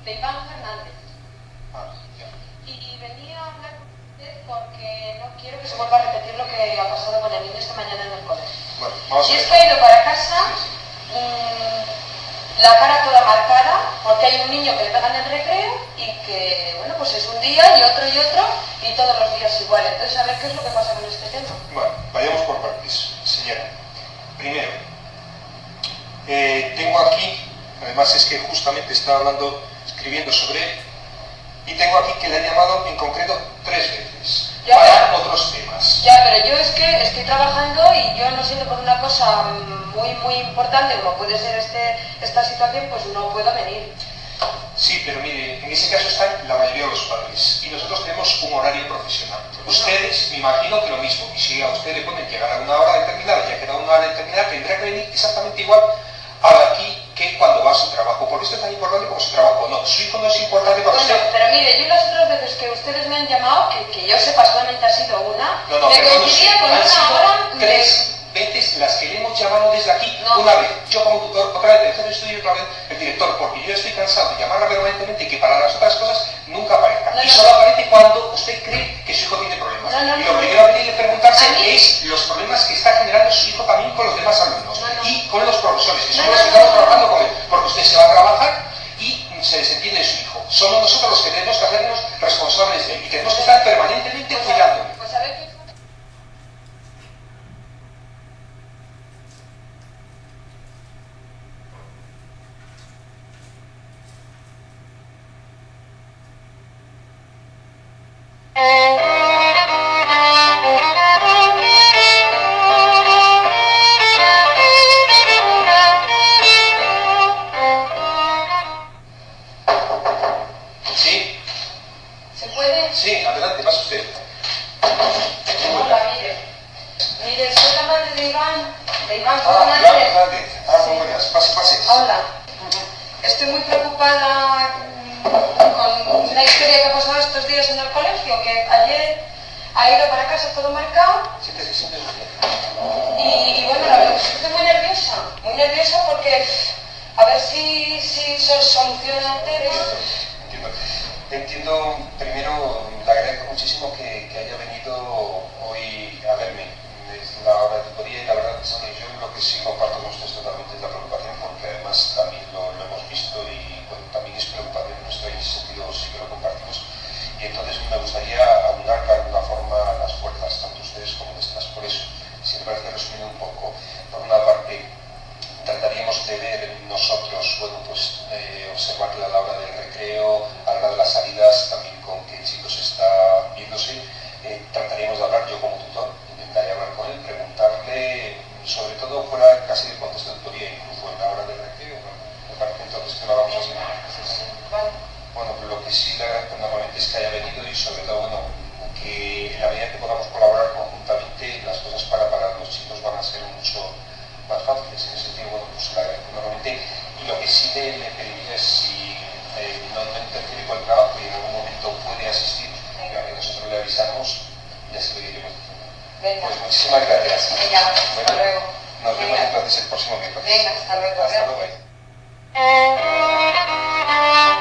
de Iván Fernández. Ah, ya. Y venía a hablar con usted porque no quiero que se vuelva a repetir lo que ha pasado con el niño esta mañana en el colegio. Bueno, vamos a Y ver. es que ha ido para casa la cara toda marcada porque hay un niño que le pega en el recreo y que, bueno, pues es un día y otro y todos los días igual. Entonces, a ver qué es lo que pasa con este tema. Bueno, vayamos por partes, señora. Primero, tengo aquí, además es que justamente estaba escribiendo sobre él, y tengo aquí que le han llamado en concreto 3 veces Ya, para otros temas. Ya, pero yo es que estoy trabajando y yo no siendo por una cosa muy importante como puede ser esta situación, pues no puedo venir. Sí, pero mire, en ese caso están la mayoría de los padres y nosotros tenemos un horario profesional. Ustedes, me imagino que lo mismo, y si a usted le ponen llegar a una hora determinada y ha quedado una hora determinada, tendrá que venir exactamente igual a aquí que cuando va a su trabajo, porque esto es tan importante como su trabajo. No, su hijo no es importante para Bueno, usted. pero mire, yo las otras veces que ustedes me han llamado, que yo sepa solamente ha sido una, No, me perdón, coincidía con han una sido hora 3 veces las que le hemos llamado desde aquí, No. una vez, yo como tutor, otra vez el jefe de estudio y otra vez el director, porque yo estoy cansado de llamarla permanentemente y que para las otras cosas nunca aparezca. No, Y no, solo no. aparece cuando usted cree que su hijo tiene problemas. No, y lo no, primero que tiene que preguntarse a mí- es los problemas que está generando su hijo también con los demás alumnos No, no. y con los profesores, que son No, los que no, estamos no. trabajando con él, porque usted se va a trabajar y se desentiende de su hijo. Somos nosotros los que tenemos que hacernos responsables de él y tenemos que estar permanentemente cuidándole. Pues a ver qué... ¿Sí? ¿Se puede? Sí, adelante, pasa usted. Hola, mire, soy la madre de Iván Iván Fernández. Fernández. Muy buenas. Pase. Hola. Estoy muy preocupada con la historia que ha pasado estos días en el colegio, que ayer ha ido para casa todo marcado Siéntese. y bueno, la verdad es que estoy muy nerviosa porque a ver si se soluciona el tema. Entiendo, primero, le agradezco muchísimo que haya venido hoy a verme. Es la hora de tutoría y la verdad es que yo lo que sí comparto con usted totalmente es la preocupación, porque además también lo hemos visto y bueno, también es preocupación nuestra y en ese sentido sí que lo compartimos. Y entonces me gustaría aunar de alguna forma las fuerzas, tanto ustedes como nuestras. Por eso, si me parece resumiendo un poco, por una parte, trataríamos de ver nosotros, bueno, pues observarle a la hora del recreo, a la hora de las salidas, también con qué chicos está viéndose. Trataríamos de hablar yo como tutor, intentaría hablar con él, preguntarle, sobre todo fuera casi del contexto de tutoría, incluso en la hora del recreo. Me parece entonces que lo vamos a hacer. Bueno, lo que sí le agradezco normalmente es que haya venido y sobre todo, bueno, que en la medida que podamos colaborar conjuntamente, las cosas para los chicos van a ser mucho más fáciles. En ese sentido, bueno, pues le agradezco enormemente. Y lo que sí le pediría es si no interfiere con el trabajo y en algún momento puede asistir, nosotros le avisamos y así lo iremos diciendo. Venga. Pues muchísimas gracias. Venga, hasta luego. Nos vemos Venga. entonces el próximo miércoles. Venga, hasta luego. Hasta luego. Gracias.